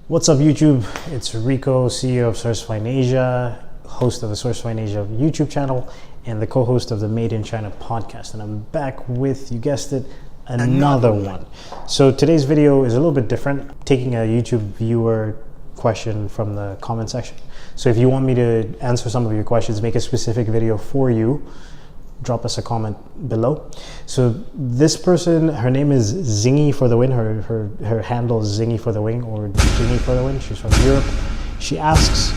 What's up YouTube? It's Rico, CEO of Sourcefine Asia, host of the Sourcefine Asia YouTube channel, and the co-host of the Made in China podcast. And I'm back with, you guessed it, another one. So today's video is a little bit different, taking a YouTube viewer question from the comment section. So if you want me to answer some of your questions, make a specific video for you, drop us a comment below. So this person, her name is Zingy for the win. Her handle is Zingy for the win, or Zingy for the win. She's from Europe. She asks,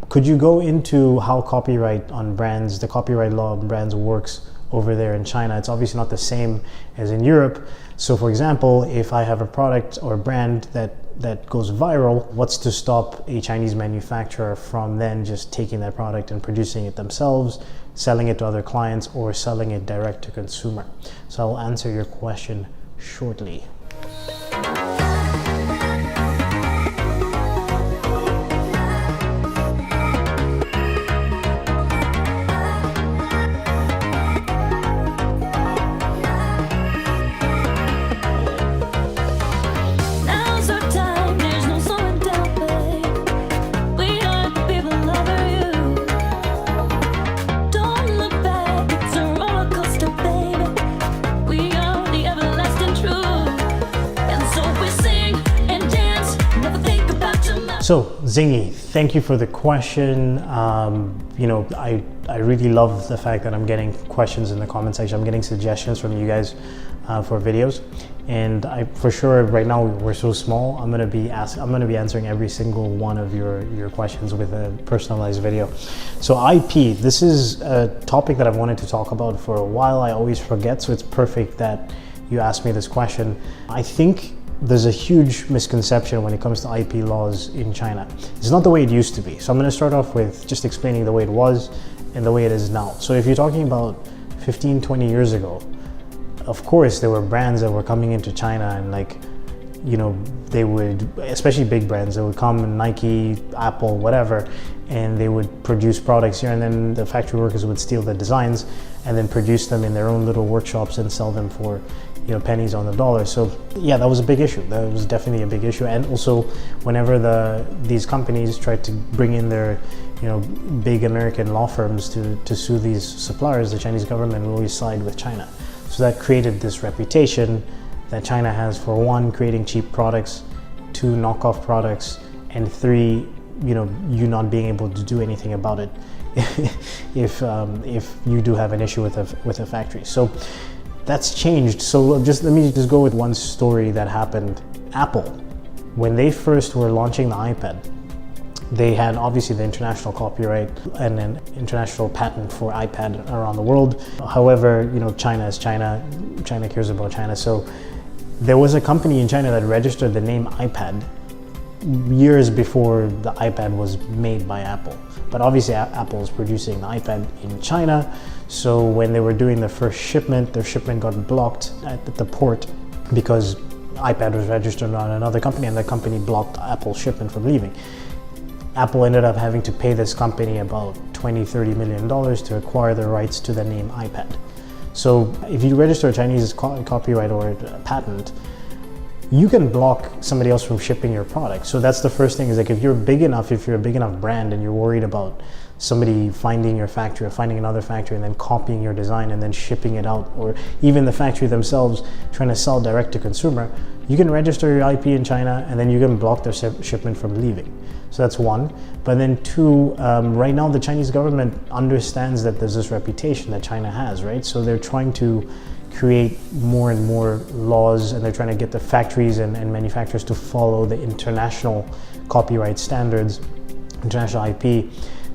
could you go into how copyright on brands, the copyright law on brands works over there in China? It's obviously not the same as in Europe. So for example, if I have a product or a brand that goes viral, what's to stop a Chinese manufacturer from then just taking that product and producing it themselves, selling it to other clients, or selling it direct to consumer? So I'll answer your question shortly. So Zingy, thank you for the question. I really love the fact that I'm getting questions in the comment section. I'm getting suggestions from you guys for videos, and for sure right now we're so small. I'm gonna be answering every single one of your questions with a personalized video. So IP, this is a topic that I've wanted to talk about for a while. I always forget, so it's perfect that you asked me this question. I think there's a huge misconception when it comes to IP laws in China. It's not the way it used to be. So I'm going to start off with just explaining the way it was and the way it is now. So if you're talking about 15, 20 years ago, of course there were brands that were coming into China, and they would, especially big brands, they would come, Nike, Apple, whatever, and they would produce products here, and then the factory workers would steal the designs and then produce them in their own little workshops and sell them for pennies on the dollar. So yeah, that was a big issue. That was definitely a big issue. And also whenever these companies tried to bring in their big American law firms to sue these suppliers, the Chinese government would always side with China. So that created this reputation that China has for, one, creating cheap products, two, knockoff products, and three, you not being able to do anything about it if you do have an issue with a factory. So that's changed. So let me just go with one story that happened. Apple, when they first were launching the iPad, they had obviously the international copyright and an international patent for iPad around the world. However, China is China. China cares about China. So there was a company in China that registered the name iPad years before the iPad was made by Apple. But obviously Apple is producing the iPad in China. So when they were doing the first shipment, their shipment got blocked at the port because iPad was registered on another company, and the company blocked Apple's shipment from leaving. Apple ended up having to pay this company about $20-30 million to acquire the rights to the name iPad. So if you register a Chinese copyright or a patent, you can block somebody else from shipping your product. So that's the first thing, is like if you're a big enough brand and you're worried about somebody finding your factory or finding another factory and then copying your design and then shipping it out, or even the factory themselves trying to sell direct to consumer, you can register your IP in China and then you can block their shipment from leaving. So that's one. But then two, right now the Chinese government understands that there's this reputation that China has, right? So they're trying to create more and more laws, and they're trying to get the factories and manufacturers to follow the international copyright standards, international IP.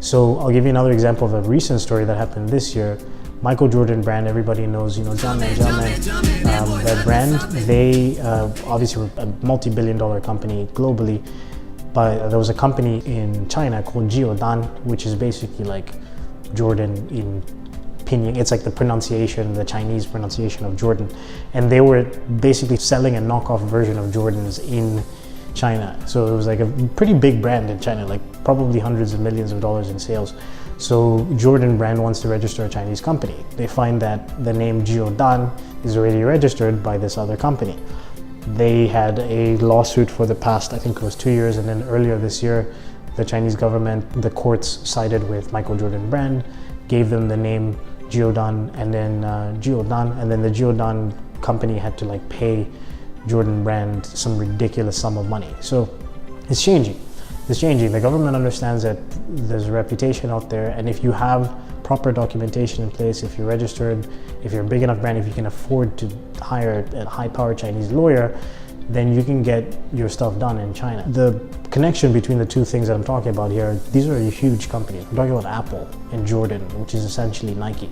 So I'll give you another example of a recent story that happened this year. Michael Jordan brand, everybody knows, Jumpman, that brand, they obviously were a multi-billion-dollar company globally, but there was a company in China called Jiudan, which is basically like Jordan in Pinyin. It's like the Chinese pronunciation of Jordan. And they were basically selling a knockoff version of Jordans in China. So it was like a pretty big brand in China, like probably hundreds of millions of dollars in sales. So Jordan brand wants to register a Chinese company. They find that the name Jiudan is already registered by this other company. They had a lawsuit for the past, I think it was 2 years, and then earlier this year, the Chinese government, the courts sided with Michael Jordan brand, gave them the name Giodan, and then the Giodan company had to like pay Jordan brand some ridiculous sum of money. So it's changing. It's changing. The government understands that there's a reputation out there, and if you have proper documentation in place, if you're registered, if you're a big enough brand, if you can afford to hire a high-powered Chinese lawyer, then you can get your stuff done in China. The connection between the two things that I'm talking about here, these are huge companies. I'm talking about Apple and Jordan, which is essentially Nike.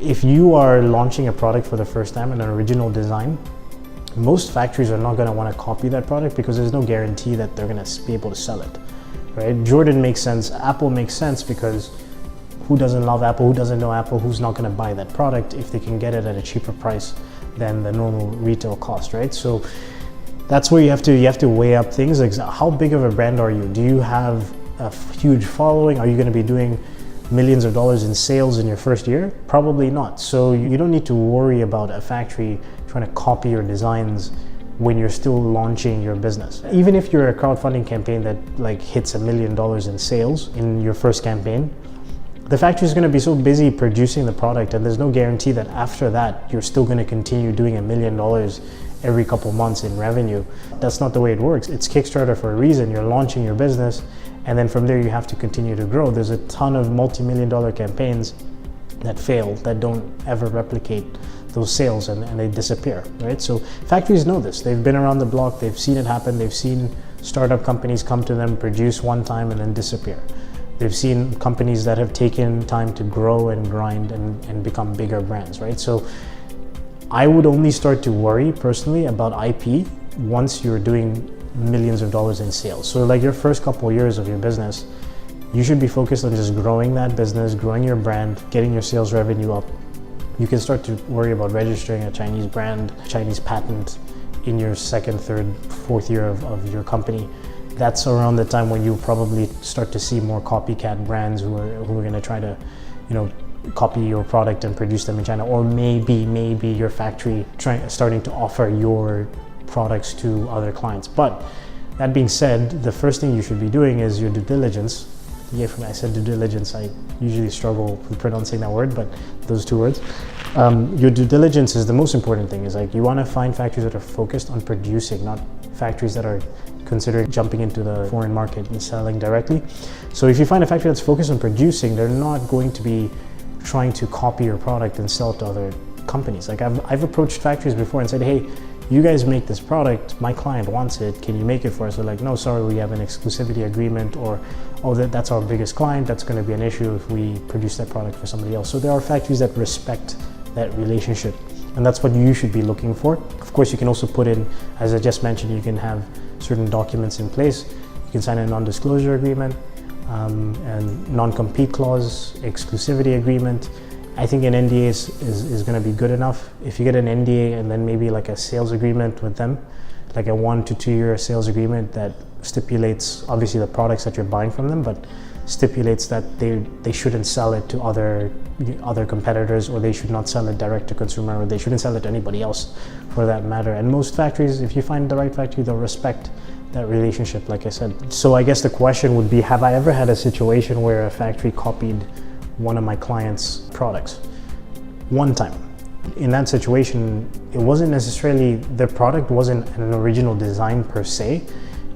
If you are launching a product for the first time in an original design, most factories are not going to want to copy that product because there's no guarantee that they're going to be able to sell it, right? Jordan makes sense. Apple makes sense because who doesn't love Apple? Who doesn't know Apple? Who's not going to buy that product if they can get it at a cheaper price than the normal retail cost, right? So that's where you have to weigh up things like how big of a brand are you? Do you have a huge following? Are you going to be doing millions of dollars in sales in your first year? Probably not. So you don't need to worry about a factory trying to copy your designs when you're still launching your business. Even if you're a crowdfunding campaign that like hits $1 million in sales in your first campaign, the factory is going to be so busy producing the product, and there's no guarantee that after that you're still going to continue doing $1 million every couple months in revenue. That's not the way it works. It's Kickstarter for a reason. You're launching your business, and then from there you have to continue to grow. There's a ton of multi-million-dollar campaigns that fail, that don't ever replicate those sales, and they disappear, right? So factories know this. They've been around the block, they've seen it happen, they've seen startup companies come to them, produce one time and then disappear. They've seen companies that have taken time to grow and grind and become bigger brands, right? So I would only start to worry personally about IP once you're doing millions of dollars in sales. So like your first couple of years of your business, you should be focused on just growing that business, growing your brand, getting your sales revenue up. You can start to worry about registering a Chinese brand, Chinese patent in your second, third, fourth year of your company. That's around the time when you probably start to see more copycat brands who are going to try to, copy your product and produce them in China, or maybe your factory starting to offer your products to other clients. But that being said, the first thing you should be doing is your due diligence. Yeah, when I said due diligence, I usually struggle with pronouncing that word, but those two words. Your due diligence is the most important thing. Is like you want to find factories that are focused on producing, not factories that are considering jumping into the foreign market and selling directly. So if you find a factory that's focused on producing, they're not going to be trying to copy your product and sell it to other companies. Like I've approached factories before and said, hey, you guys make this product, my client wants it, can you make it for us? They're like, no, sorry, we have an exclusivity agreement, or oh, that's our biggest client, that's going to be an issue if we produce that product for somebody else. So there are factories that respect that relationship, and that's what you should be looking for. Of course, you can also put in, as I just mentioned, you can have certain documents in place. You can sign a non-disclosure agreement, and non-compete clause, exclusivity agreement. I think an NDA is going to be good enough. If you get an NDA and then maybe like a sales agreement with them, like a 1 to 2 year sales agreement that stipulates obviously the products that you're buying from them, but stipulates that they shouldn't sell it to other competitors, or they should not sell it direct to consumer, or they shouldn't sell it to anybody else for that matter. And most factories, if you find the right factory, they'll respect that relationship, like I said. So I guess the question would be, have I ever had a situation where a factory copied one of my clients' products? One time. In that situation, it wasn't necessarily, the product wasn't an original design per se.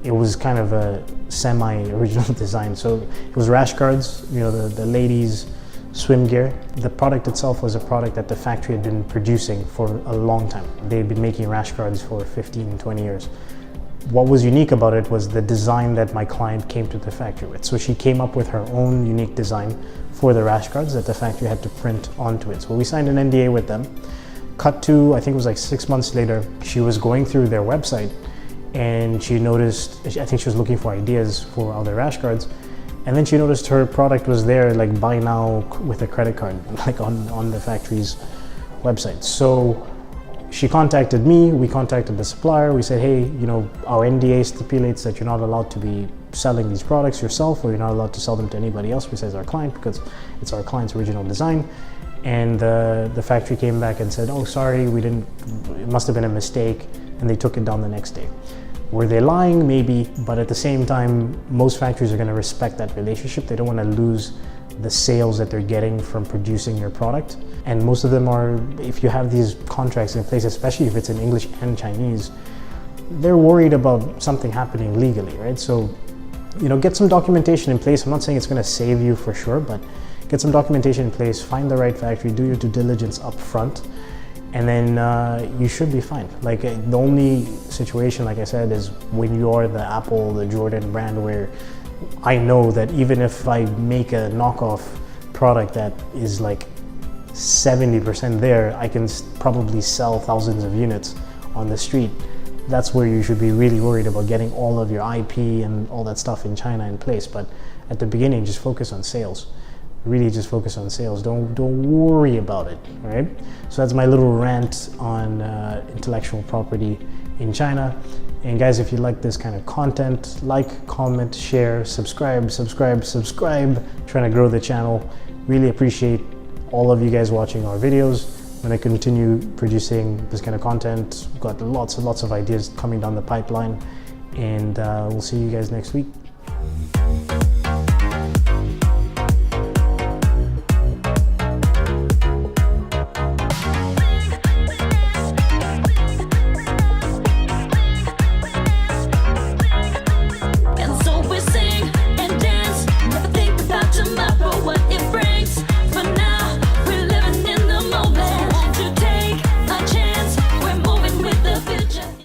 It was kind of a semi-original design. So it was rash guards, the ladies' swim gear. The product itself was a product that the factory had been producing for a long time. They'd been making rash guards for 15, 20 years. What was unique about it was the design that my client came to the factory with. So she came up with her own unique design for the rash guards that the factory had to print onto it. So we signed an NDA with them. Cut to, I think it was like 6 months later, she was going through their website and she noticed, I think she was looking for ideas for other rash guards. And then she noticed her product was there, like buy now with a credit card, like on the factory's website. So she contacted me, we contacted the supplier, we said, hey, our NDA stipulates that you're not allowed to be selling these products yourself, or you're not allowed to sell them to anybody else besides our client, because it's our client's original design. and the factory came back and said, oh, sorry, we didn't, it must have been a mistake, and they took it down the next day. Were they lying? Maybe, but at the same time, most factories are going to respect that relationship. They don't want to lose the sales that they're getting from producing your product. And most of them are, if you have these contracts in place, especially if it's in English and Chinese, they're worried about something happening legally, right? So, you know, get some documentation in place. I'm not saying it's going to save you for sure, but get some documentation in place, find the right factory, do your due diligence up front, and then you should be fine. Like the only situation, like I said, is when you are the Apple, the Jordan brand, where I know that even if I make a knockoff product that is like 70% there, I can probably sell thousands of units on the street. That's where you should be really worried about getting all of your IP and all that stuff in China in place. But at the beginning, just focus on sales. Really just focus on sales. Don't worry about it, right? So that's my little rant on intellectual property in China. And guys, if you like this kind of content, like, comment, share, subscribe, trying to grow the channel. Really appreciate all of you guys watching our videos. When I continue producing this kind of content, we've got lots and lots of ideas coming down the pipeline, and we'll see you guys next week.